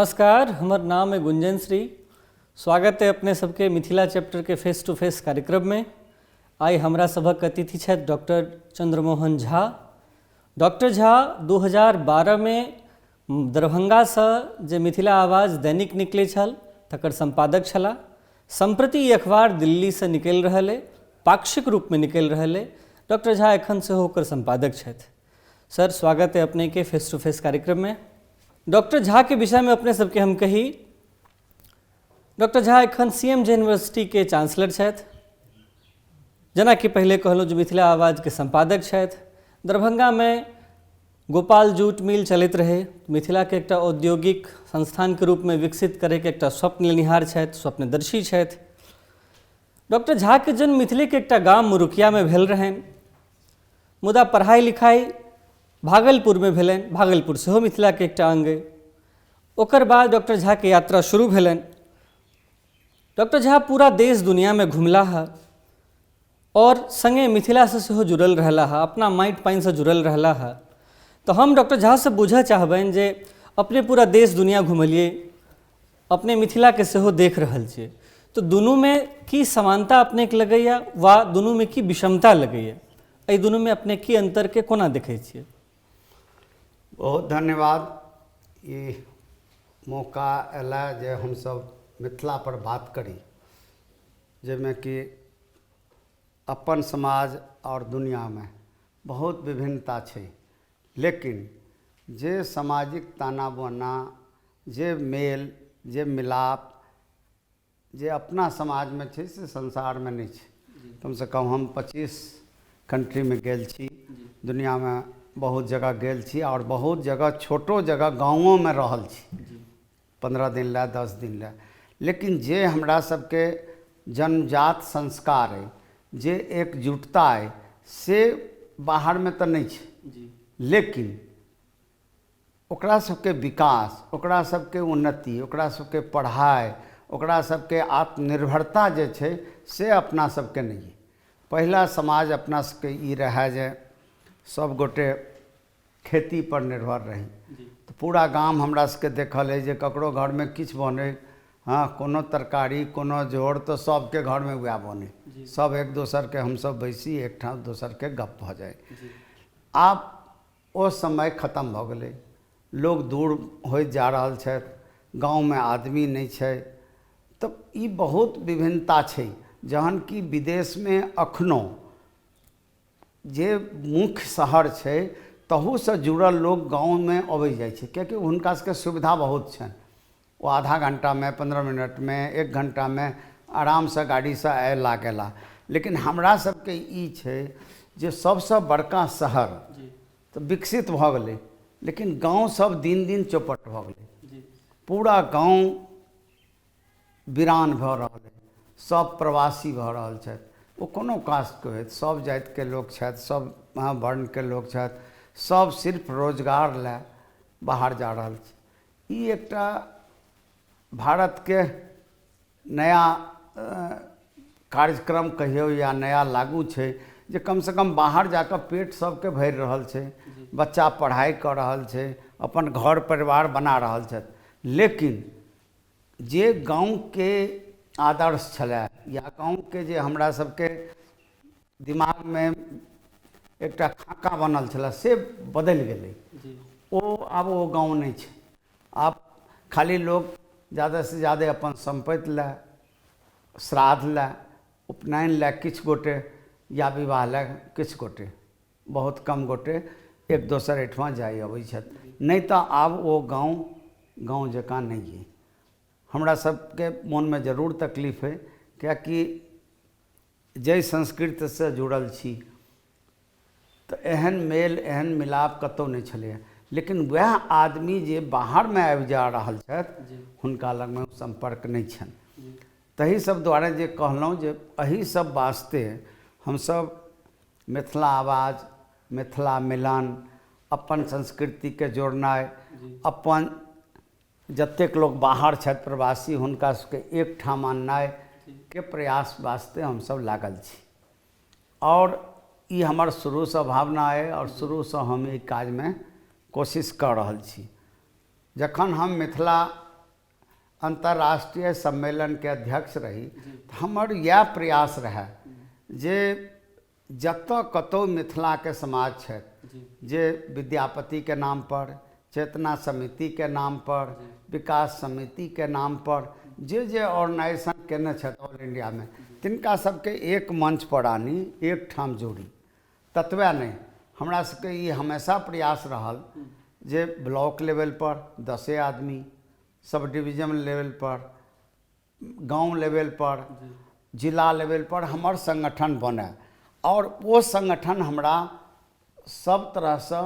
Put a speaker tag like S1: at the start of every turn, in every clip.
S1: नमस्कार, हमर नाम है गुंजन श्री। स्वागत है अपने सबके मिथिला चैप्टर के फेस टू फेस कार्यक्रम में। आइ हमरा सभक अतिथि छथि डॉक्टर चंद्रमोहन झा। डॉक्टर झा 2012 में दरभंगासँ जे मिथिला आवाज दैनिक निकलै छल तकर संपादक छलाह। सम्प्रति ई अखबार दिल्लीसँ निकलि रहल अइ, पाक्षिक रूपमे निकलि रहल अइ। डॉक्टर झा एखन सेहो ओकर संपादक छथि। सर, स्वागत है अपने के फेस टू फेस कार्यक्रम में। डॉक्टर झा के विषय में अपने सबके हम कही, डॉक्टर झा एखन CMJ यूनिवर्सिटी के चांसलर छथि, जेना कि पहले कहलहुँ जे मिथिला आवाज के संपादक छथि। दरभंगा में गोपाल जूट मिल चलैत रहे, मिथिला के एकटा औद्योगिक संस्थान के रूप में विकसित करे के एकटा स्वप्न लेनिहार छथि, स्वप्नदर्शी छथि। डॉक्टर झा के जन्म मिथिले के एकटा गाम मुरुकिया में भेल रहनि, मुदा पढ़ाई लिखाई भागलपुर में भेलनि। भागलपुर सेहो मिथिला के एकटा अंग अइ। ओकर बाद डॉक्टर झा के यात्रा शुरू भेलनि। डॉक्टर झा पूरा देश दुनिया में घुमला है और संगे मिथिला से सेहो जुड़ल रहला है, अपना माटि पानि से जुड़ल रहला है। तो हम डॉक्टर झा से बुझऽ चाहबनि जे अपने पूरा देश दुनिया घुमलिए, अपने मिथिला के सेहो देख रहल छियै, तो दुनू में की समानता अपने के लगैया वा दुनू में की विषमता लगैया? एहि दुनू में अपने की अंतर के कोना देखै छियै?
S2: बहुत धन्यवाद। ये मौका एला जे हम सब मिथिला पर बात करी, जैमे कि अपन समाज और दुनिया में बहुत विभिन्नता छै, लेकिन जे सामाजिक ताना बाना, जे मेल, जे मिलाप जे अपना समाज में छै से संसार में नहीं छै। कम से कम हम 25 कंट्री में गेल छी, दुनिया में बहुत जगह गेल छी और बहुत जगह छोटो जगह गाँवों में रहल छी, 15 दिन ला 10 दिन ला। लेकिन जे हमरा सबके जन्मजात संस्कार है, जे एकजुटता है, से बाहर में तो नहीं छै। लेकिन ओकरा सबके विकास, ओकरा सबके उन्नति, ओकरा सबके पढ़ाई, ओकरा सबके आत्मनिर्भरता जे छै से अपना सबके नहीं है। पहला समाज अपना सबके ई रहा जे सब गोटे खेती पर निर्भर रही, तो पूरा गाम हमरा सबके देखल है जे ककरो घर में किछु बने, हाँ कोनो तरकारी कोनो जोड़, तो सबके घर में वह बने, सब एक दोसर के हम सब बैसी एक ठाम दोसर के गप भ जाए। आब ओ समय खत्म भ गेलै, लोग दूर होइत जा रहल छथि, गाँव में आदमी नहीं छै। तो ई बहुत विभिन्नता छै, जहन कि विदेश में अखनो जे मुख्य शहर छै तहू से जुड़ल लोग गाँव में अबै जाइ छै, कियाकि हुनका सबके सुविधा बहुत छनि। वो आधा घंटा में, 15 मिनट में, 1 घंटा में आराम से गाड़ी से आए लागेला। लेकिन हमरा सबके ई छै जे सबसे बड़का शहर तो विकसित भ गेलै, लेकिन गाँव सब दिन दिन चौपट भ गेलै। पूरा गाँव वीरान भ रहल है, सब प्रवासी भ रहल छथि। वो कोनो कास्ट के होइत, सब जाति के लोग छथि, सब वर्ण के लोग छथि, सब सिर्फ रोजगार ला बाहर जा रहल छै। ई एकटा भारत के नया कार्यक्रम कहियो या नया लागू छै, जे कम से कम बाहर जाकर पेट सबके भरि रहल छै, बच्चा पढ़ाई कर रहल छै, अपन घर परिवार बना रहल छथि। लेकिन जे गाँव के आदर्श छलै या गाँव के जे हमरा सबके दिमाग में एकटा खाका बनल छलै से बदलि गेलै। ओ आब ओ गाँव नहीं छै। आब खाली लोग ज़्यादा से ज़्यादा अपन संपत्ति ला, श्राद्ध ला, उपनयन ला किछु गोटे, या विवाह ला किछु गोटे, बहुत कम गोटे एक दोसर एहिठमा जाइ अबै छथि। नहीं तो आब ओ गाँव जकाँ नहीं है। हमरा सबके मन में जरूर तकलीफ है, कियाकि जै संस्कृति से जुड़ल छी तो एहन मेल एहन मिलाप कतौ नहीं छलै। लेकिन वह आदमी जे बाहर में आबि जा रहल छथि, हुनका लग में संपर्क नहीं छनि। तही सब द्वारे जे कहलहुँ जे एही सब वास्ते हम सब मिथिला आवाज, मिथिला मिलन, अपन संस्कृति के जोड़नाइ, अपन जतेक लोग बाहर छथि प्रवासी हुनका सबके एक ठाम आननाइ के प्रयास वास्ते हम सब लागल छी। और ई हमर शुरू से भावना है और शुरू से हम ई काज में कोशिश कर रहल छी। जखन हम मिथिला अंतर्राष्ट्रीय सम्मेलन के अध्यक्ष रही तो हमर यह प्रयास रहे जे जतऽ कतौ मिथिला के समाज छै जे विद्यापति के नाम पर, चेतना समिति के नाम पर, विकास समिति के नाम पर जे ऑर्गेनाइजेशन केने छथि ऑल इंडिया में, तिनका सबके एक मंच पर आनी, एक ठाम जोड़ी। ततबे नहीं, हमरा सबके ई हमेशा प्रयास रहल जे ब्लॉक लेवल पर 10 आदमी, सब डिवीजन लेवल पर, गांव लेवल पर, जिला लेवल पर हमर संगठन बने और वो संगठन हमरा सब तरह से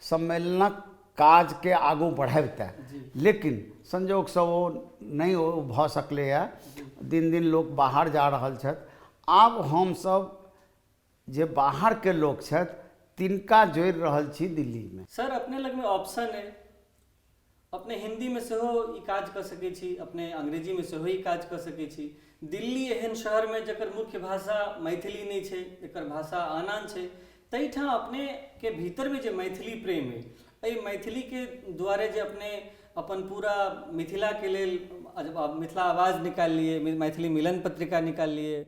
S2: सम्मेलनक काज के आगू बढ़ाबते। लेकिन संजोग से वो नहीं भ सकले है, दिन दिन लोग बाहर जा रहल छथि। आब हम सब जे बाहर के लोग छथि तिनका जोड़ि रहल छी दिल्ली में।
S1: सर अपने लग में ऑप्शन है, अपने हिंदी में सेहो ई काज कर सकै छी, अपने अंग्रेजी में सेहो ई काज कर सकै छी। दिल्ली एहन शहर में जकर मुख्य भाषा मैथिली नहीं छै, एकर भाषा आनान छै, तैठाम अपने के भीतर में जे मैथिली प्रेम है, एहि मैथिली के द्वारे जे अपने अपन पूरा मिथिला के लेल मिथिला आवाज़ निकाल लिए, मैथिली मिलन पत्रिका निकाल लिए,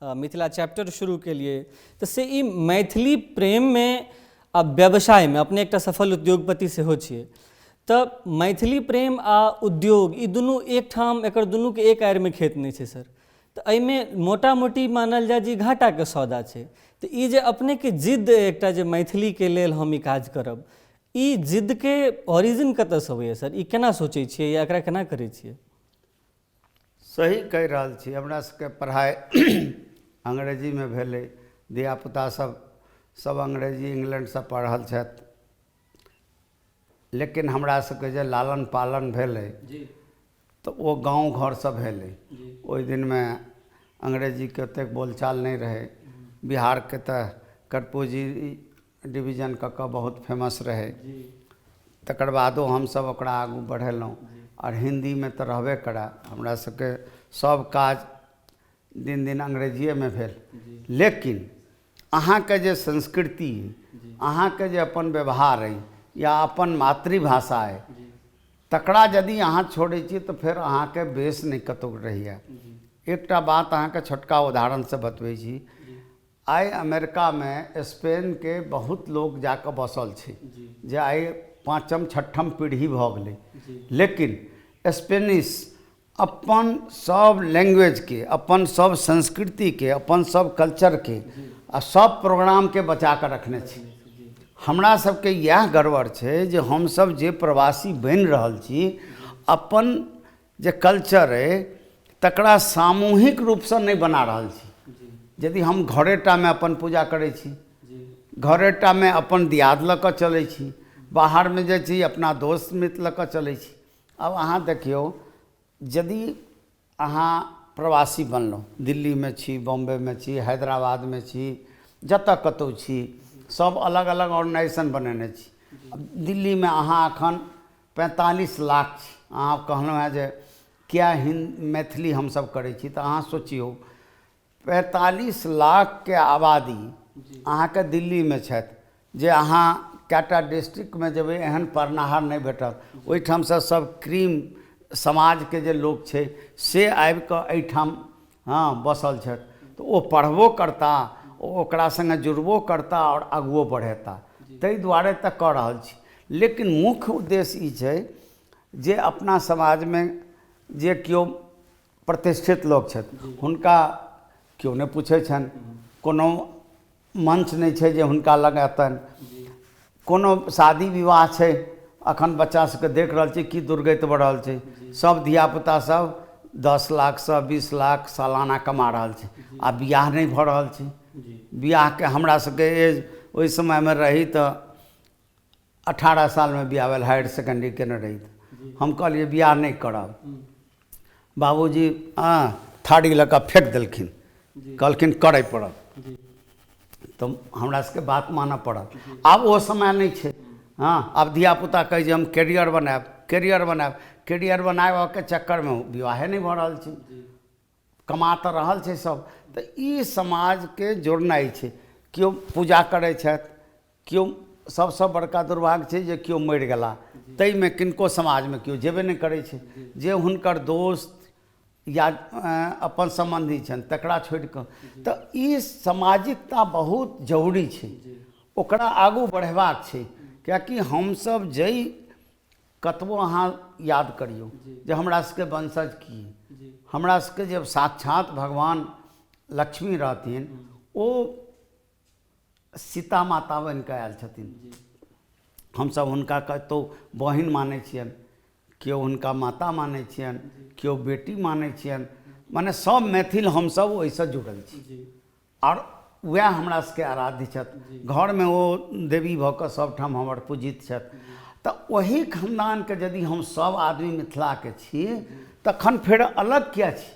S1: मिथिला चैप्टर शुरू के लिए, तो से ई मैथिली प्रेम में आ व्यवसाय में अपने एक सफल उद्योगपति सेहो छियै। तो मैथिली प्रेम आ उद्योग ई दुनू एक ठाम, एकर दुनू के एक आयर में खेत नहीं छै सर। तो एहिमे मोटा मोटी मानल जाए जे घाटा के सौदा छै। तो ई जे अपने के जिद एकटा जे मैथिली के लेल हम ई काज करब, ई जिद के ओरिजिन कतऽ से होइए सर? ई केना सोचै छियै या एकरा केना करै छियै?
S2: सही कहि रहल छी। हमरा सबके पढ़ाइ अंग्रेजी में भेलै, धियापुता सब अंग्रेजी इंग्लैंड से पढ़ रहल छथि। लेकिन हमरा सबके जे लालन पालन भेलै तो वो गांव घर से भेलै। ओहि दिन में अंग्रेजी के ओतेक बोलचाल नहीं रहे। बिहार के तो कर्पूरी डिवीजन कऽ बहुत फेमस रहे। तकर बादो हम सब ओकरा आगू बढ़ेलहुँ और हिंदी में तो रहबे करा। हमरा सबके सब काज दिन दिन अंग्रेजिए में भेल। लेकिन अहाँ के जे संस्कृति, अहाँ के जे अपन व्यवहार है या अपन मातृभाषा है, तकरा यदि अहाँ छोड़ै छी तो फिर अहाँ के बेस नहीं कतौ रहैए। एकटा बात अहाँ के छोटका उदाहरण से बतबै छी। आइ अमेरिका में स्पेन के बहुत लोग जाकर बसल छै, जे आइ 5म 6ठम पीढ़ी भऽ गेलै। लेकिन स्पेनिश अपन सब लैंग्वेज के, अपन सब संस्कृति के, अपन सब कल्चर के आ सब प्रोग्राम के बचा कर रखने छी। हमरा सबके यह गड़बड़ छै जे हम सब जे प्रवासी बनि रहल छी, अपन जे कल्चर है तकरा सामूहिक रूप से नहीं बना रहल छी। यदि हम घरेटा में अपन पूजा करै छी, घरेटा में अपन दियाद लऽ कऽ चलै छी, बाहर में जे छी अपना दोस्त मित्र लऽ कऽ चलै छी। अब अहाँ देखियौ, यदि अहाँ प्रवासी बनलहुँ, दिल्ली में छी, बॉम्बे में छी, हैदराबाद में छी, जतऽ कतौ छी, सब अलग अलग ऑर्गेनाइजेशन बनेने छी। दिल्ली में अहाँ एखन 45 लाख छी। अहाँ कहलहुँ हैं जे क्या मैथिली हम सब करै छी, तऽ अहाँ सोचियौ 45 लाख के आबादी अहाँ के दिल्ली में छथि, जे अहाँ कएटा डिस्ट्रिक्ट में जेबै एहन पढ़नाहार नहीं भेटत। ओहिठाम से सब क्रीम समाज के जे लोग छै से आबि कऽ एहिठाम बसल छथि। तो ओ पढ़बो करता, ओकरा संगे जुड़बो करता और आगुओ बढ़ेता। ताहि दुआरे तऽ कऽ रहल छी। लेकिन मुख्य उद्देश्य ई छै जे अपना समाज में जे केओ प्रतिष्ठित लोग छथि हुनका केओ नहीं पूछै छनि, कोनो मंच नहीं छै जे हुनका लग एतनि। कोनो शादी विवाह छै, अखन बच्चा सबके देख रहल छी की दुर्गति बढ़ रहल छै। सब धियापुता सब 10 लाख से 20 लाख सालाना कमा रहल छै, आ बियाह नहीं भऽ रहल छै। बियाह के हमरा सबके एज ओहि समय में रही तो 18 साल में बियाह भेल, हायर सेकेंडरी केने रही तो हम कहलिए बियाह नहीं करब। बाबूजी थाड़ी लऽ कऽ फेंक देलखिन, कहलखिन करय पड़त। तो हमरा सबके बात मानऽ पड़त। आब वो समय नहीं छै। आब धियापुता कहै जे हम कैरियर बनाएब, कैरियर बनाएब, कैरियर बनाबऽ के चक्कर में विवाहे नहीं भऽ रहल छै। कमा तऽ रहल छै सब। तो ई समाज के जोड़नाइ छै। केओ पूजा करै छथि, केओ सबसे बड़का दुर्भाग्य छै जे केओ मरि गेला, ताहिमे किनको समाजमे केओ जेबे नहि करै छै। जे हुनकर दोस्त या अपन सम्बन्धी छनि तकरा छोड़ि कऽ, तऽ ई सामाजिकता बहुत जरूरी छै, ओकरा आगू बढ़ेबाक छै। किएकि हमसब जाहि कतबो अहाँ याद करियौ जे हमरा सबके वंशज की, हमरा सबके जब साक्षात भगवान लक्ष्मी रहथिन, ओ सीता माता बनि कऽ आयल छथिन। हमसब हुनका कतहु बहिन मानै छियनि, केओ हुनका माता मानै छियनि, केओ बेटी मानै छियनि, मने सब मैथिल हमसब ओहिसँ जुड़ल छी। आओर वएह हमरा सबके आराध्य छथि, घरमे ओ देवी भऽ कऽ सबठाम हमर पूजित छथि। तऽ ओही खानदानके यदि हम सब आदमी मिथिलाके छी, तखन फेर अलग किया छी?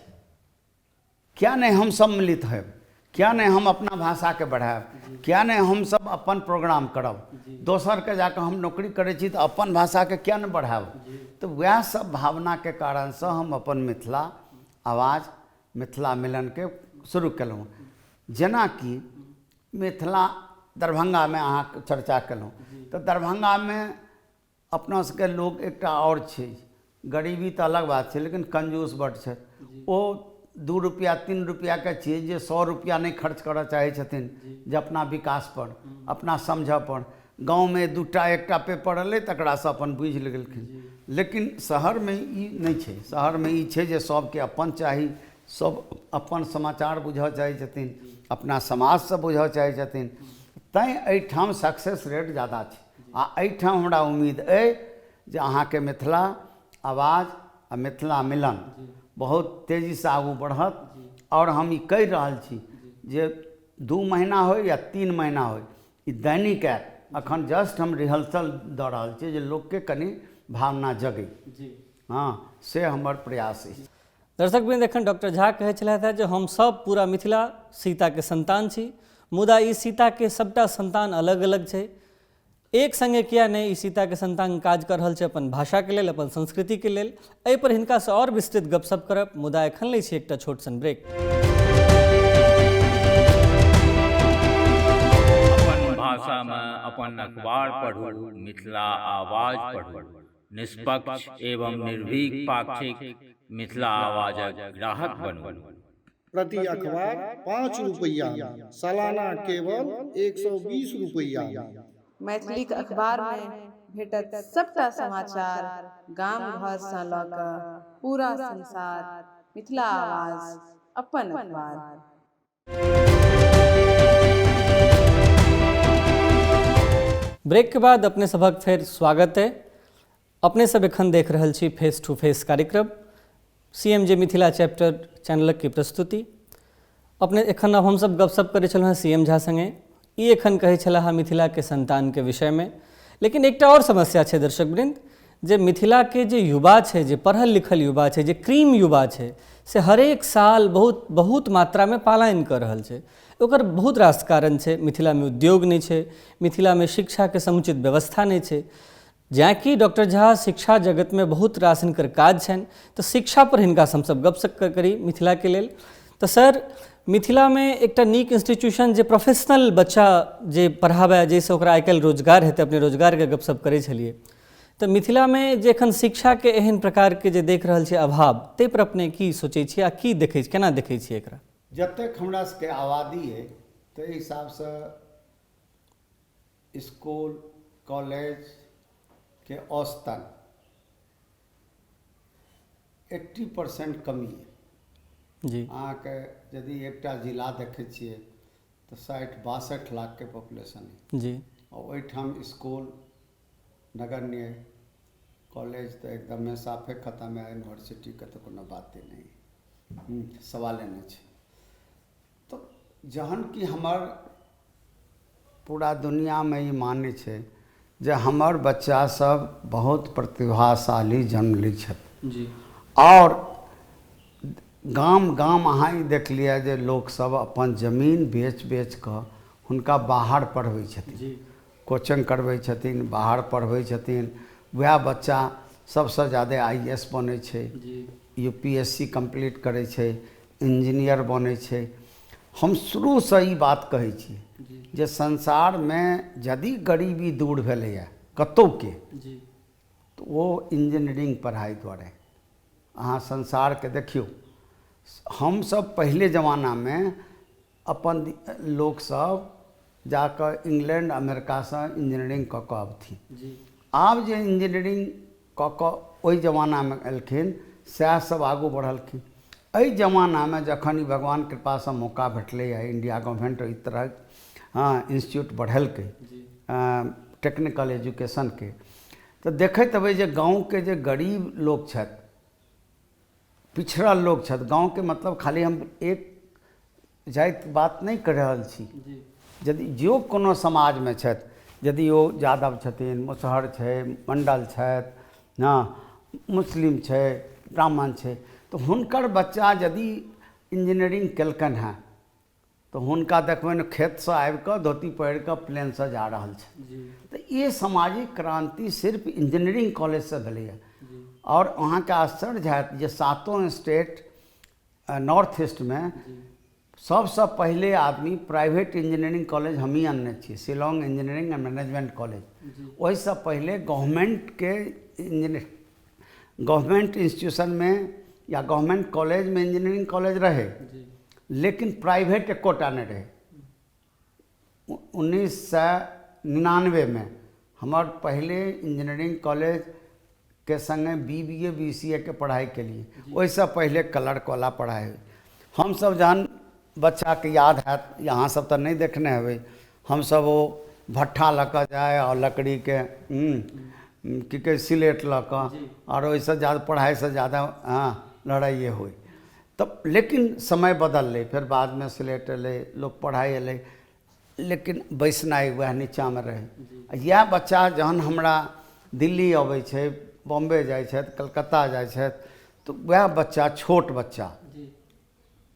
S2: किया नहीं हम सम्मिलित हैब? किया नहीं हम अपना भाषाके बढ़ायब? किया नहीं हम सब अपन प्रोग्राम करब? दोसरके जाकऽ हम नौकरी करै छी तऽ अपन भाषाके किया नहि बढ़ायब? तऽ वएह सब भावनाके कारणसँ हम अपन मिथिला आवाज, मिथिला मिलनके शुरू केलहुँ। जेनाकि मिथिला दरभंगामे अहाँ चर्चा केलहुँ, तऽ दरभंगामे अपना सबके लोक एकटा आओर छै, गरीबी तऽ अलग बात छै, लेकिन कंजूस बड्ड छै। ओ 2 रुपया 3 रुपयाके चीज जे 100 रुपया नहीं खर्च करऽ चाहै छथिन, जे अपना विकास पर, अपना समझ पर। गाँवमे 2टा 1टा पेपर अयलै तकरासँ अपन बुझि गेलखिन। लेकिन शहरमे ई नहीं छै, शहरमे ई छै जे सबके अपन चाही, सब अपन समाचार बुझऽ चाहै छथिन, अपना समाजसँ बुझऽ चाहै छथिन। तैँ एहिठाम सक्सेस रेट ज़्यादा छै। आ एहिठाम हमरा उम्मीद अइ जे अहाँके मिथिला आवाज आ मिथिला मिलन बहुत तेजीसँ आगू बढ़त। और हम ई कहि रहल छी जे 2 महीना हो या 3 महीना हो, ई दैनिक ऐप अखन जस्ट हम रिहर्सल दऽ रहल छी जे लोकके कनि भावना जगै। हाँ, से हमर प्रयास अछि।
S1: दर्शक वृंद, एखन डॉक्टर झा कहै छलथि जे हम सब पूरा मिथिला सीताके संतान छी, मुदा ई सीताके सबटा संतान अलग अलग छै। एक संगे किया नहीं ई सीताके संतान काज कर रहल छै अपन भाषाके लेल, अपन संस्कृतिके लेल। एहि पर हिनकासँ और विस्तृत गपशप करब, मुदा एखन लै छी एकटा छोट सन ब्रेक।
S3: अपन भाषामे अपन अखबार पढ़ू, मिथिला आवाज पढ़ू, निष्पक्ष एवं निर्भीक पाक्षिक मिथिला आवाजक ग्राहक बनू।
S4: प्रति अखबार 5 रुपैया, सालाना केवल 120 रुपैया।
S5: मैथिलीक अखबार में भेटत सबटा समाचार, गाम घर सँ लऽ कऽ पूरा संसार। मिथिला आवाज, अपन अखबार।
S1: ब्रेक के बाद अपने सभक फेर स्वागत है। अपने सब एखन देख रहल छी फेस टू फेस कार्यक्रम, CMJ मिथिला चैप्टर चैनलक की प्रस्तुति। अपने एखन अब हमसब गपशप करै छलहुँ हैं CM झा संगे। ई एखन कहै छलाह मिथिला के संतान के विषय में। लेकिन एकटा और समस्या छै दर्शक वृंद, जे मिथिला के जे युवा छै, जे पढ़ल लिखल युवा छै, जे क्रीम युवा छै, से हरेक साल बहुत बहुत मात्रा में पलायन कर रहल छै। ओकर बहुत रास कारण छै। मिथिला में उद्योग नहीं छै, मिथिला में शिक्षा के समुचित व्यवस्था नहीं छै। जहाँ कि डॉक्टर झा शिक्षा जगत में बहुत रास हिनकर काज छनि, तो शिक्षा पर हिनका हमसब गपशप करी मिथिला के लेल। तो सर, मिथिला में एकटा नीक इंस्टीट्यूशन जे प्रोफेशनल बच्चा जे पढ़ाबै, जाहिसँ ओकरा आइ काल्हि रोजगार हेतै, अपने रोजगार के गपशप करै छलिए। तो मिथिला में जे एखन शिक्षा के एहन प्रकार के जे देख रहल छी अभाव, ताहि पर अपने की सोचै छी आ की देखै छी, केना देखै छी एकरा?
S2: जतेक हमरा सबके आबादी है, ताहि हिसाबसँ स्कूल कॉलेज के औसतन 80% कमी है
S1: जी।
S2: अहाँके यदि एकटा जिला देखै छियै तऽ 60-62 लाख के पॉपुलेशन है
S1: जी।
S2: और ओहिठाम स्कूल नगण्य, कॉलेज तऽ एकदमे साफे खतम है, यूनिवर्सिटीके तऽ कोनो बाते नहीं, सवाले नहीं छै। तो जहन कि हमर पूरा दुनिया में ई मानै छै जे हमर बच्चा सब बहुत प्रतिभाशाली जन्म लै छथि
S1: जी।
S2: और गाम गाम अहाँ ई देख लिअ जे लोक सब अपन जमीन बेच बेच कऽ हुनका बाहर पढ़बै छथिन, कोचिंग करबै छथिन, बाहर पढ़बै छथिन। वएह बच्चा सबसँ ज़्यादा IAS बनै छै, UPSC कंप्लीट करै छै, इंजीनियर बनै छै। हम शुरूसँ ई बात कहै छी जे संसारमे यदि गरीबी दूर भेलैए कतहुके तऽ ओ इंजीनियरिंग पढ़ाइ द्वारे। अहाँ संसारके देखियौ, हमसब पहिले ज़मानामे अपन लोकसब जाकर इंग्लैंड अमेरिकासँ इंजीनियरिंग कऽ कऽ अबथिन। आब जे इंजीनियरिंग कऽ कऽ ओहि जमानामे एलखिन सएह सब आगू बढ़लखिन। एहि जमानामे जखन ई भगवान कृपासँ मौका भेटलैए, इंडिया गवर्नमेंट एहि तरह इंस्टीट्यूट बढ़ेलकै टेक्निकल एजुकेशनके, तऽ देखैत हेबै जे गाँवके जे गरीब लोक छथि, पिछड़ल लोक छथि, गाँवके मतलब खाली हम एक जाति बात नहि कहि रहल छी, यदि जो कोनो समाजमे छथि, यदि ओ यादव छथिन, मुसहर छै, मंडल छथि, मुस्लिम छै, ब्राह्मण छै, तऽ हुनकर बच्चा यदि इंजीनियरिंग केलकनि हेँ तऽ हुनका देखबनि खेतसँ आबि कऽ धोती पहिर कऽ प्लेनसँ जा रहल छै। तऽ ये सामाजिक क्रांति सिर्फ इंजीनियरिंग कॉलेजसँ भेलैए। और अहाँके आश्चर्य हैत जे 7 स्टेट नॉर्थ ईस्टमे सबसँ पहिले आदमी प्राइवेट इंजीनियरिंग कॉलेज हमही अनने छियै, Shillong engineering and management college. ओहिसँ पहिले गवर्नमेंट इंस्टीट्यूशनमे या गवर्नमेंट कॉलेजमे इंजीनियरिंग कॉलेज रहे, लेकिन प्राइवेट एकोटा नहीं रहे। 1999 में हमार पहले इंजीनियरिंग कॉलेज के संगे BBA BCA के पढ़ाई के लिए, वैसे पहले क्लर्क वाला पढ़ाई। हम सब जहन बच्चा के याद है, यहाँ सब तो नहीं देखने हवे, हम सब वो भट्ठा लऽ जाए और लकड़ी के कि सिलेट लऽ और वैसे ज़्यादा पढ़ाई से ज़्यादा लड़ाइए हुई। तब लेकिन समय बदल, फिर बाद में सिलेट अलै, लोग पढ़ाई अलै, लेकिन बैसनाइ वह नीचा में रहे। यह बच्चा जहन हमरा दिल्ली अबै छै, बॉम्बे जाइ छथि, कलकत्ता जाइ छथि, तो वह बच्चा छोट बच्चा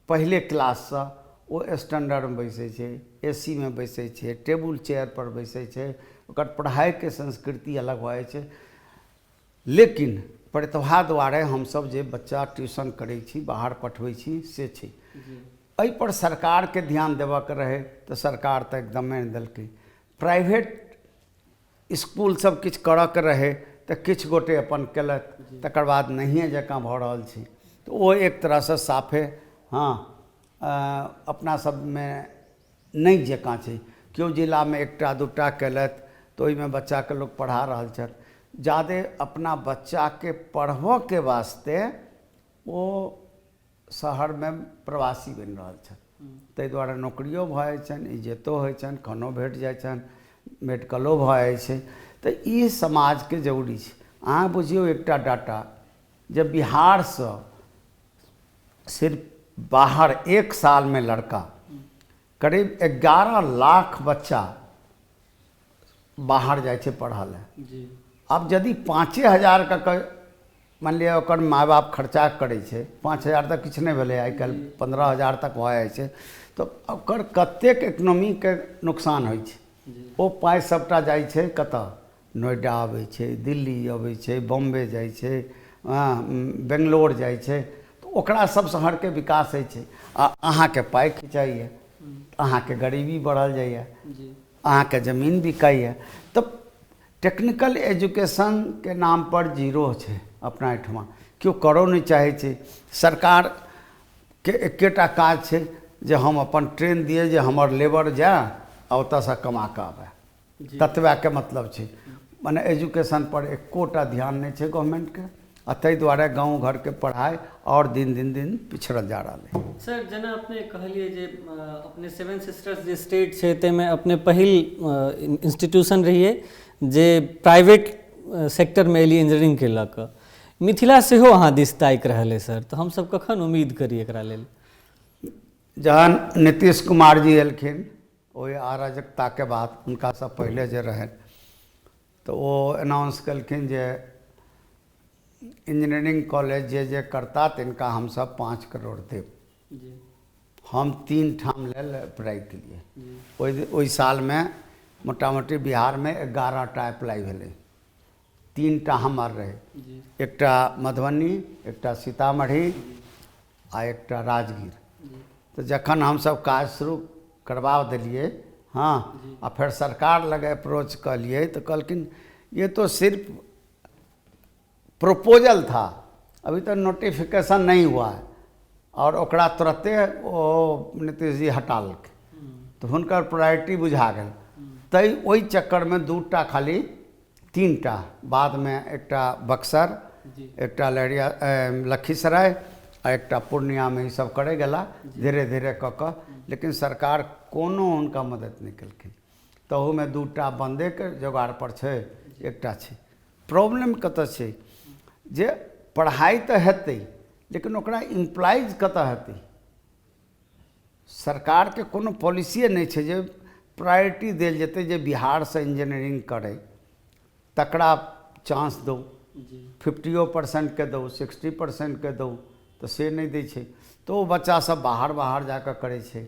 S2: पहले क्लाससँ ओ स्टैंडर्ड में बैसै छै, AC में बैसै छै, टेबुल चेयर पर बैसै छै, ओकर पढ़ाई के संस्कृति अलग होइ छै। लेकिन प्रतिभा द्वारे हम सब जे बच्चा ट्यूशन करै छी, बाहर पठबै छी, से छै। एहि पर सरकार के ध्यान देबऽ के रहे तो सरकार तो एकदमे नहीं देलकै। प्राइवेट स्कूल सब किछु करऽ के रहे तो किछु गोटे अपन केलथि, तकर बाद नहिए जकाँ भऽ रहल छै। तो वो एक तरह से साफे अपना सब में नहीं जकाँ छै। केओ जिला में एकटा दूटा केलथि तो ओहिमे बच्चा के लोग पढ़ा रहल छथि। ज़्यादे अपना बच्चा के पढ़बऽ के वास्ते वो शहर में प्रवासी बनि रहल छथि, ताहि दुआरे नौकरियो भऽ जाइ छनि, इज्जतो होइ छनि, खानो भेट जाइ छनि, मेडिकलो भऽ जाइ छै। तऽ ई समाज के जरूरी छै। अहाँ बुझियौ एकटा डाटा, जब बिहार से सिर्फ बाहर एक साल में लड़का करीब 11 लाख बच्चा बाहर जाइ छै पढ़ऽ ले। अब यदि 5,000 का मान लिअ ओकर माय बाप खर्चा करै छै, 5,000 तक किछु नहि भेलै, आइ काल्हि 15,000 तक भऽ जाइ छै, तऽ ओकर कतेक इकोनॉमी के नुकसान होइ छै। ओ पाइ सबटा जाइ छै कतऽ? नोएडा अबै छै, दिल्ली अबै छै, बॉम्बे जाइ छै, बेंगलोर जाइ छै, तऽ ओकरा सब शहर के विकास होइ छै। आ अहाँके पाइ खिंचाइए, अहाँके गरीबी बढ़ल जाइए, अहाँके जमीन बिकाइए। तऽ टेक्निकल एजुकेशन के नाम पर जीरो छै अपना एहिठमा, केओ करो नहीं चाहे छै। सरकार के एकेटा काज छै जे हम अपन ट्रेन दिए जे हमर लेबर जाए आ ओतऽसँ कमा कऽ आबे, ततबे के मतलब छै। माने एजुकेशन पर एकोटा ध्यान नहीं छै गवर्नमेंट के, आ ताहि दुआरे गाँव घर के पढ़ाई और दिन दिन पिछड़ल जा रहा है।
S1: सर जेना अपने कहलिए जे अपने 7 सिस्टर्स जे स्टेट छै ताहिमे अपने पहिल इंस्टीट्यूशन रहिए जे प्राइवेट सेक्टर में एलिए इंजीनियरिंग के लऽ कऽ। मिथिला सेहो अहाँ दिस ताकि रहल है सर, तऽ हमसब कखन उम्मीद करी एकरा लेल?
S2: जहन नीतीश कुमार जी एलखिन ओहि अराजकता के बाद, हुनका से पहले जे रहनि, तो वो अनाउंस कलखिन जे इंजीनियरिंग कॉलेज जे करता तिनका हम सब 5 करोड़ देब। हम 3 ठाम लेल अप्लाई केलिए। ओहि साल में मोटा मोटी बिहार में 11टा अप्लाई भेलै, 3टा हमर रहे, एकटा मधुबनी, एकटा सीतामढ़ी आ एकटा राजगीर। तो जखन हमसब काज शुरू करवा दिलिए, हाँ, और फिर सरकार लगे अप्रोच कलिए तो कहलखिन ये तो सिर्फ प्रपोजल था, अभी तो नोटिफिकेशन नहीं हुआ है, और ओकरा तुरंते वो नीतीश जी हटा लेलकै। तो हुनकर प्रायोरिटी बुझा गेल, तै ओहि चक्कर में 2टा खाली 3टा, बाद में एकटा बक्सर, एकटा लखीसराय आ एकटा पूर्णिया में ई सब करे गेला धीरे धीरे कऽ कऽ, लेकिन सरकार कोनो हुनका मदद नहीं केलखिन। तहू में 2टा बंदे के जोगाड़ पर छै, एकटा छै। प्रॉब्लम कतऽ छै जे पढ़ाई तो हेतै लेकिन ओकरा इम्प्लॉइज कतऽ हेतै? सरकार के कोनो पॉलिसिए नहीं छै जे प्रायोरिटी देल जेतै जे बिहार से इंजीनियरिंग करे तकरा चांस दो, 50% के दो, 60% के दो, तो से नहीं दै छै। तो वो बच्चा सब बाहर जाकर करे छै,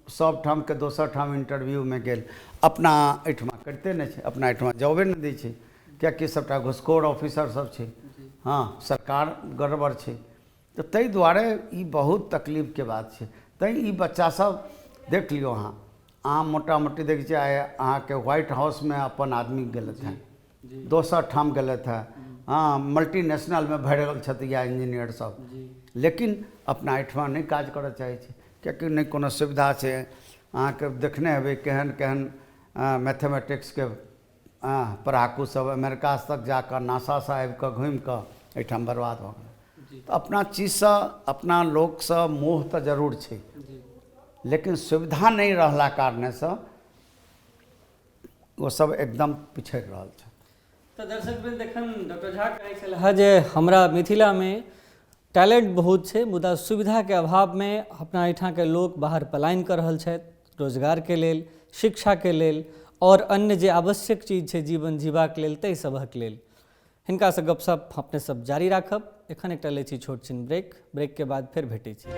S2: सब ठाम के दोसर ठाम इंटरव्यू में गेल, अपना एहिठमा करते नहीं छै, अपना एहिठमा जॉबे नहीं दै छै, कियाकि सबटा घुसखोर ऑफिसर सब छै, हाँ, सरकार गड़बड़ छै। तो ताहि दुआरे ई बहुत तकलीफ के बात छै। तैं ई बच्चा सब देख लियो, अहाँ मोटा मोटी देख छियै, अहाँ के व्हाइट हाउस में अपन आदमी गेलथ हैं, दोसर ठाम गेलथ हैं, हाँ, मल्टीनेशनल में भरि गेल छथि या इंजीनियर सब, लेकिन अपना एहिठमा नहीं काज करऽ चाहै छै, कियाकि नहीं कोनो सुविधा छै। अहाँके देखने हेबै केहन केहन मैथमेटिक्स के पढ़ाकू सब अमेरिका तक जाकर नासा से आबि कऽ घुमि कऽ एहिठाम बर्बाद भऽ गेल। तो अपना चीज से, अपना लोक से मोह तो जरूर छै, लेकिन सुविधा नहीं रहला कारणे से वो सब एकदम पिछड़ रहल छै।
S1: तो दर्शक वृंद, एखन डॉक्टर झा कहै छलाह जे हमरा मिथिला में टैलेंट बहुत छै, मुदा सुविधा के अभाव में अपना एहिठाम के लोक बाहर पलायन कर रहल छथि रोजगार के लेल, शिक्षा के लेल और अन्य जे आवश्यक चीज छै जीवन जीवाक लेल, ताहि सभक लेल। हिनका से गपशप अपने सब जारी राखब। एखन एकटा लै छी छोट छिन ब्रेक के बाद फिर भेटै छी।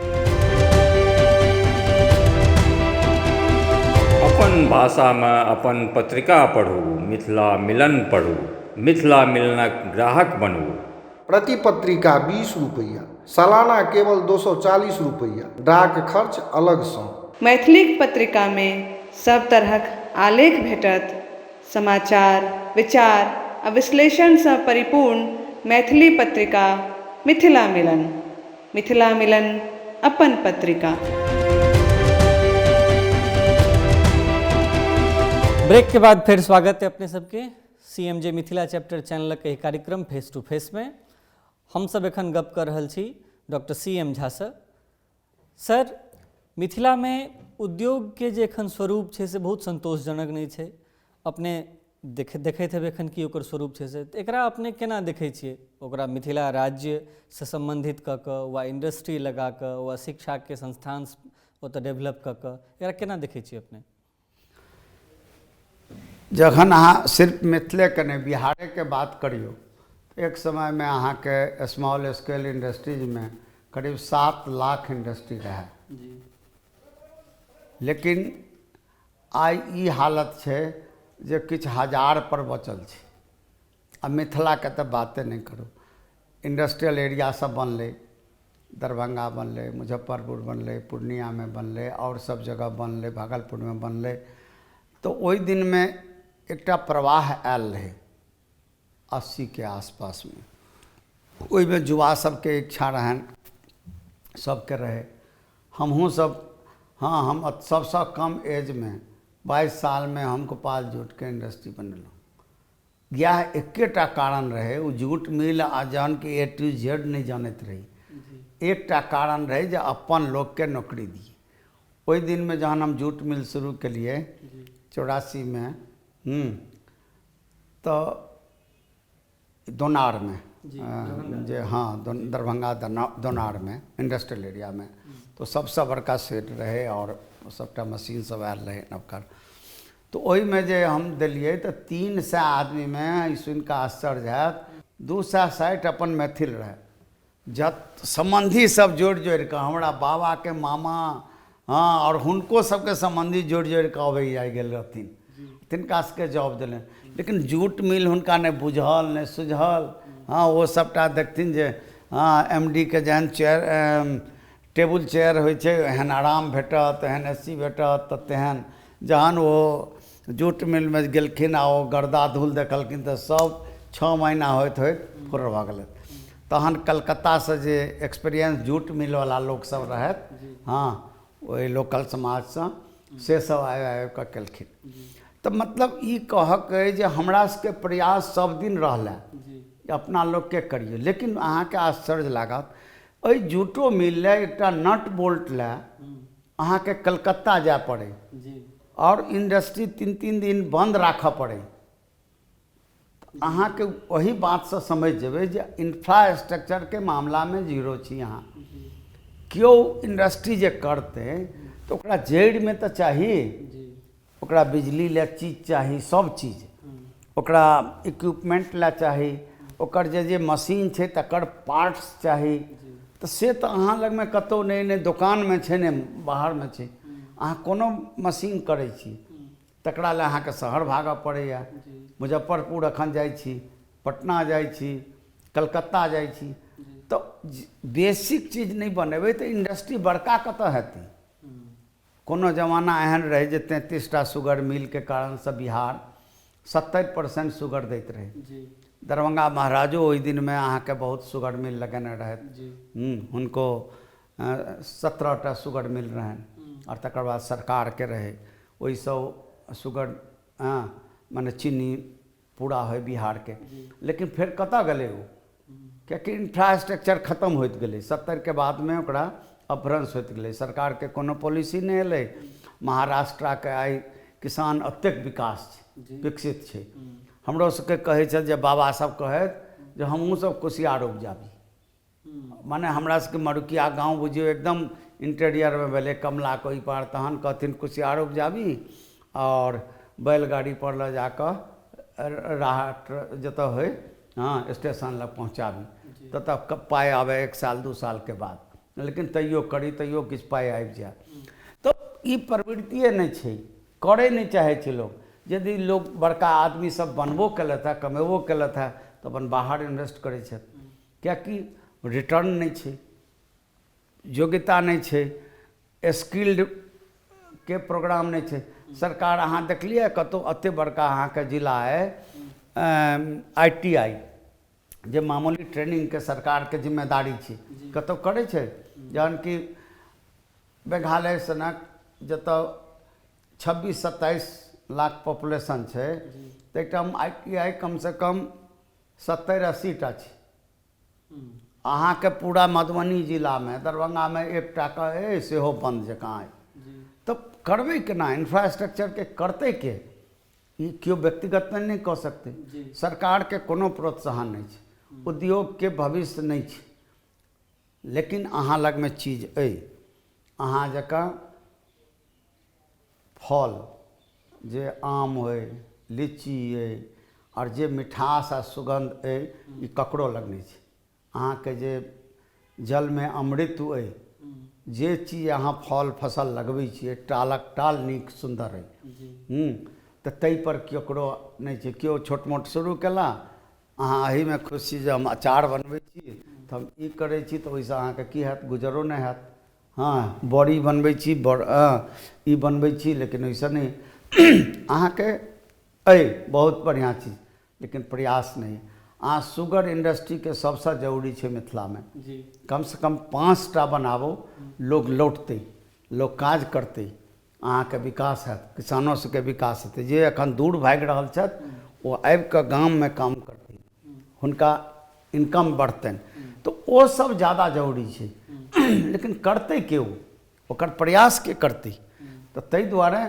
S3: अपन भाषा में अपन पत्रिका पढ़ू, मिथिला मिलन पढ़ू, मिथिला मिलनक ग्राहक बनू।
S4: प्रति पत्रिका 20 रुपैया, सालाना केवल 240 रुपैया, डाक खर्च अलग सँ।
S5: मैथिली पत्रिका में सब तरहक आलेख भेटत, समाचार, विचार आ विश्लेषण से परिपूर्ण मैथिली पत्रिका मिथिला मिलन। मिथिला मिलन अपन पत्रिका।
S1: ब्रेक के बाद फिर स्वागत है अपने सबके CMJ मिथिला चैप्टर चैनल के कार्यक्रम फेस टू फेस में। हम सब एखन गप कर रहल छी डॉक्टर CM झा से। सर, मिथिला में उद्योग के जे एखन स्वरूप छै से बहुत संतोषजनक नहीं छै। अपने देखैत हेबै एखन की ओकर स्वरूप छै से, तऽ एकरा अपने केना देखै छियै? ओकरा मिथिला राज्य से संबंधित कऽ कऽ वा इंडस्ट्री लगा कऽ वा शिक्षा के संस्थान ओतऽ डेवलप कऽ कऽ एकरा केना देखै छियै अपने?
S2: जखन अहाँ सिर्फ मिथिले के नहीं बिहारे के बात करियो, एक समय में अहाँ के स्मॉल स्केल इंडस्ट्रीज में करीब 7 लाख इंडस्ट्री रहे, लेकिन आई ई हालत छै जे किछु हजार पर बचल छै। आ मिथिला के तो बातें नहीं करू, इंडस्ट्रियल एरिया सब बनले, दरभंगा बनले, मुजफ्फरपुर बनले, पूर्णिया में बनले, और सब जगह बनले, भागलपुर में बनले। तो ओहि दिन में एकटा प्रवाह आयल रहे 80 के आसपास में, ओहि में युवा सबके इच्छा रहन, सबके रहे। हमहूँ सब, हाँ, हम सबसे कम एज में 22 साल में हम गोपाल जूट के इंडस्ट्री बनल। यह एकेटा कारण रहे, वो जूट मिल आ जान के A to Z नहीं जानत रही, एकटा कारण रहे जे अपन लोग के नौकरी दिए। ओहि दिन में जहन हम जूट मिल शुरू के लिए 84 में, तो दोनार में, जे हाँ दरभंगा दोनार में इंडस्ट्रियल एरिया में, तो सबसे बड़का सेट रहे और सबटा मशीन सब आयल रहे नवकार। तो ओहि में जे हम दिलिए तो 300 आदमी में सुन का आश्चर्य हैत 260 अपन मैथिल रहे। जत संबंधी सब जोड़ जोड़ के हमरा बाबा के मामा, हाँ, और हुनको सबके संबंधी जोड़ जोड़ के अबै जाइ गेल रहथिन, तिनका सबके जॉब दिलन। लेकिन जूट मिल हुनका नहीं बुझल नहीं सुझल। हाँ, वो सबटा देखथिन जे हाँ MD के जहन टेबुल चेयर होइ छै एहन आराम भेटत, एहन AC भेटत, तऽ तेहन जहन ओ जूट मिलमे गेलखिन आ ओ गर्दा धूल देखलखिन तऽ सब 6 महीना होइत फुर भऽ गेलै। तहन कलकत्तासँ जे एक्सपीरियंस जूट मिलवला लोकसभ रहथि, हाँ, ओहि लोकल समाजसँ से सब आबि कऽ केलखिन। तऽ मतलब ई कहक अइ जे हमरा सबके प्रयास सब दिन रहलै अपना लोकके करिए, लेकिन अहाँके आश्चर्य लागत एहि जूटो मिल लए एकटा नट बोल्ट लए अहाँके कलकत्ता जाय पड़ै और इंडस्ट्री 3-3 दिन बंद राखऽ पड़ै। अहाँके वही बातसँ समझि जेबै जे इंफ्रास्ट्रक्चरके मामलामे जीरो छी अहाँ। केओ इंडस्ट्री जे करतै तऽ ओकरा जड़िमे तऽ चाही, ओकरा बिजली लए चीज चाही, सब चीज, ओकरा इक्विपमेंट लए चाही, ओकर जे मशीन छै तकर पार्ट्स चाही। तऽ से तऽ अहाँ लगमे कतहु नहि दोकानमे छै ने बाहरमे छै। अहाँ कोनो मशीन करै छी तकरा लए अहाँके शहर भागऽ पड़ैए, मुजफ्फरपुर एखन जाइ छी, पटना जाइ छी, कलकत्ता जाइ छी। तऽ बेसिक चीज नहि बनेबै तऽ इंडस्ट्री बड़का कतऽ हेतै। कोनो जमाना एहन रहै जे 33टा शुगर मिलके कारणसँ बिहार 70% शुगर दैत रहै। दरभंगा महाराजो ओहि दिनमे अहाँके बहुत शुगर मिल लगेने रहथि, हुनको 17टा शुगर मिल रहनि और तकर बाद सरकारके रहै, ओहिसँ शुगर मने चीनी पूरा होइ बिहारके। लेकिन फेर कतऽ गेलै ओ, कियाकि इंफ्रास्ट्रक्चर खत्म होइत गेलै। 70 के बादमे ओकरा अपभ्रंश होइत गेलै, सरकारके कोनो पॉलिसी नहि एलै। महाराष्ट्रके आइ किसान एतेक विकास छै, विकसित छै। हमरो सबके कहै छै जे बाबा सब कहैत जे हमहूँ सब कुशियार उपजाबी, माने हमरा सबके मरुकिया गाँव बुझियौ एकदम इंटीरियरमे भेलै, कमलाके ओहि पार। तहन कहथिन कुशियार उपजाबी और बैलगाड़ी पर लऽ जाकऽ राहट जतऽ होइ, हाँ, स्टेशन लग पहुँचाबी, ततऽ पाइ आबै 1 साल 2 सालके बाद, लेकिन तैयो करी, तैयो किछु पाइ आबि जाए। तऽ ई प्रवृत्तिए नहि छै, करै नहि चाहै छै लोक। यदि लोग बड़का आदमी सब बनबो केलथि हैं, कमेबो केलथि हैं, तऽ अपन बाहर इन्वेस्ट करै छथि, कियाकि रिटर्न नहि छै, योग्यता नहीं छै, स्किल्ड के प्रोग्राम नहीं छै। सरकार अहाँ देखलिए कतौ अते बड़का अहाँ के जिला है ITI जे मामूली ट्रेनिंग के सरकार के जिम्मेदारी छै, कतौ करे छै। जहन कि मेघालय सनक जतऽ 26-27 लाख पॉपुलेशन छै, तऽ एकटा ITI कम से कम 70-80 टा छै। अहाँ के पूरा मधुबनी जिला में, दरभंगा में एकटा के सेहो बंद जकाँ है। तो करबै केना, इंफ्रास्ट्रक्चर के करते के, ई केओ व्यक्तिगत नहीं कह सकते। सरकार के कोनो प्रोत्साहन नहीं छै, उद्योग के भविष्य नहीं छै। लेकिन अहाँ लग में चीज अइ, अहाँ जकाँ फल जे आम होय, लीची अइ, और जे मिठास आ सुगंध अइ, ई ककरो लग नहीं छै। अहाँ के जे जल में अमृत अइ, जे चीज अहाँ फल फसल लगबै छियै, टालक टाल नीक सुंदर अइ, तऽ ताहि पर केकरो नहीं छै। केओ छोट मोट शुरू केला, अहाँ एही में खुश छी जे हम अचार बनबै छी, तऽ हम ई करै छी, तऽ ओहिसँ अहाँके की हैत, गुजरो नहीं हैत। हाँ, बड़ी बनबै छी, ई बनबै छी, लेकिन ओहिसँ नहीं। अहाँके अइ बहुत बढ़िया चीज, लेकिन प्रयास नहीं। अहाँ शुगर इंडस्ट्री के सबसे जरूरी छै मिथिला में, कम से कम 5टा बनाबो, लोग लौटते, लोग काज करते, अहाँके विकास हैत, किसानो सबके विकास हेतै। जे एखन दूर भागि रहल छथि, ओ आबि कऽ गाम में काम करथिन, हुनका इनकम बढ़तनि, तो ओ सब ज़्यादा जरूरी छै। लेकिन करते केओ, ओकर प्रयास के करते। तो ताहि दुआरे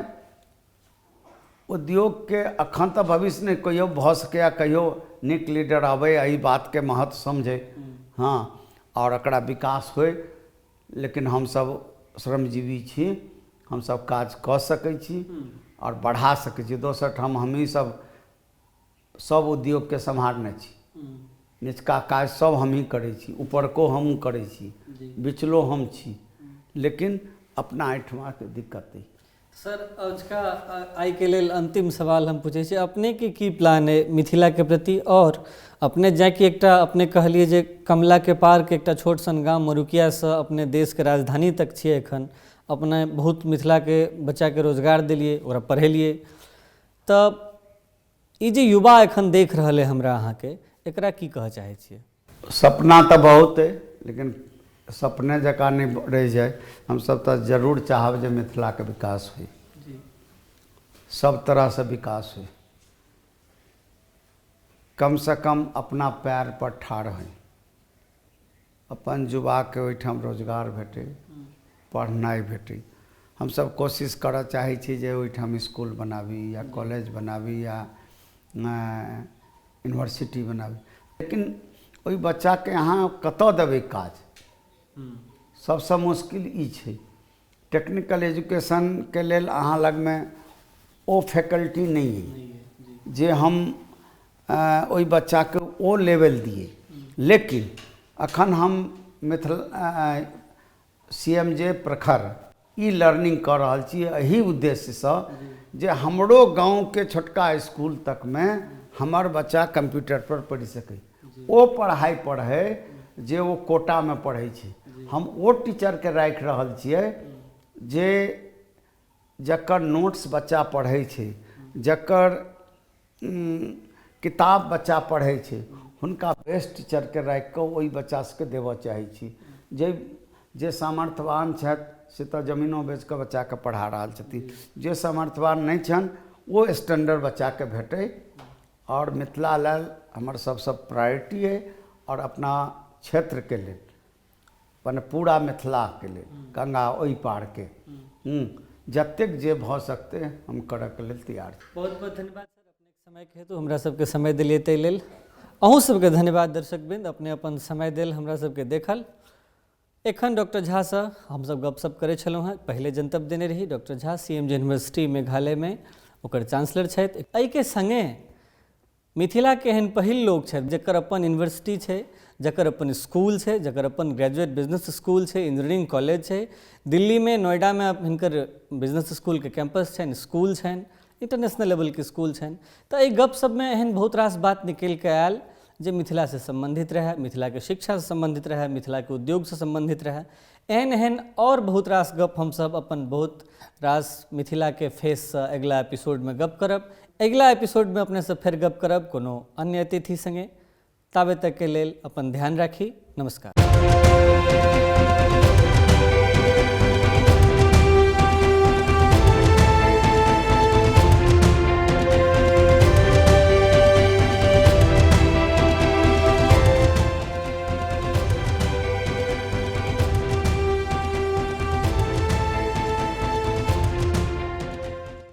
S2: उद्योग के अखन तऽ भविष्य नहीं, कहियो भऽ सकैए, कहियो नीक लीडर आबै, एहि बात के महत्व समझे, हाँ, और एकरा विकास होय। लेकिन हम सब श्रमजीवी छी, हम सब काज कऽ सकै छी और बढ़ा सकै छी। दोसर ठाम हमही सब उद्योग के सम्हारने छी, निचका काज सब हमही करै छी, ऊपरको हमहूँ करै छी, बिचलो हम छी, लेकिन अपना एहिठमा के दिक्कत अइ।
S1: सर अजुका आइ के लेल अंतिम सवाल हम पूछे छी, अपने के की प्लान है मिथिला के प्रति, और अपने जाकि एकटा अपने कहलिए जे कमला के पार के एकटा छोट सन गाम मरुकिया से अपने देश के राजधानी तक छिए एखन, अपने बहुत मिथिला के बच्चा के रोजगार दिलिए, ओकरा पढ़ेलिए, तब ई जे युवा एखन देख रहल है हमरा अहाँ के, एकरा की कह चाहे छिए?
S2: सपना तो बहुत है, लेकिन सपने जका नहीं रह जाए। हम सब तो जरूर चाहब जे मिथिला के विकास हुई, सब तरह से विकास हुई, कम से कम अपना पैर पर ठाढ़ है, अपन युवा के ओहिठाम रोजगार भेटे, पढ़नाइ भेटे। हम सब कोशिश करऽ चाहै छी जे ओहिठाम स्कूल बनाबी या कॉलेज बनाबी या यूनिवर्सिटी बनाबी, लेकिन ओहि बच्चा के अहाँ कतऽ देबै काज? सबसे मुश्किल ई छै। टेक्निकल एजुकेशन के लेल अहाँ लग में ओ फैकल्टी नहीं है जे हम ओहि बच्चा के ओ लेवल दिए। लेकिन अखन हम मिथिला CMJ प्रखर ई लर्निंग कर रहल छी एही उद्देश्य से जे हमरो गांव के छोटका स्कूल तक में हमर बच्चा कंप्यूटर पर पढ़ि सके, ओ पढ़ाई पढ़े जे वो कोटा में पढ़े छै। हम वो टीचर के राखि रहल छियै जे जकर नोट्स बच्चा पढ़े छै, जकर किताब बच्चा पढ़े छै, हुनका बेस्ट टीचर के राखि कऽ ओहि बच्चा सबके देबऽ चाहै छी। जे सामर्थ्यवान छथि से तो जमीनो बेच कऽ बच्चा के पढ़ा रहल छथिन, जे सामर्थ्यवान नहीं छन वो स्टैंडर्ड बच्चा के भेटे। और मिथिला लेल हमर सबसे प्रायोरिटी है, और अपना क्षेत्र के लेल, अपन पूरा मिथिला के लेल, गंगा ओहि पार के जतेक जे भऽ सकते हम करऽ के लेल तैयार छी।
S1: बहुत बहुत धन्यवाद सर, अपने समय के हेतु हमरा सबके समय दिलिए ताहि लेल। अहूँ सबके धन्यवाद दर्शकवृंद, अपने अपन समय देल हमरा सबके देखल। एखन डॉक्टर झा से हम सब गपशप करे छलहुँ हैं। पहले जनतब देने रही doctor Jha CMJ university Meghalaya में ओकर चांसलर छथि। एहि के संगे मिथिला के एहन पहिल लोग छथि जकर अपन यूनिवर्सिटी छै, जकर अपन स्कूल छै, जकर अपन ग्रेजुएट बिजनेस स्कूल छै, इंजीनियरिंग कॉलेज छै, दिल्ली में नोएडा में हिनकर बिजनेस स्कूल के कैंपस छनि, स्कूल छनि, इंटरनेशनल लेवल के स्कूल छनि। तऽ एहि गपशप में एहन बहुत रास बात निकल के आयल जे मिथिला से संबंधित रहे, मिथिला के शिक्षा से संबंधित रहे, मिथिला के उद्योग से संबंधित रहे। एहन एहन और बहुत रास गप हम सब अपन बहुत रास मिथिला के फेस से अगला एपिसोड में गप करब। अगला एपिसोड में अपने से फिर गप करब कोनो अन्य अतिथि संगे। ताबे तक के लेल अपन ध्यान राखी। नमस्कार।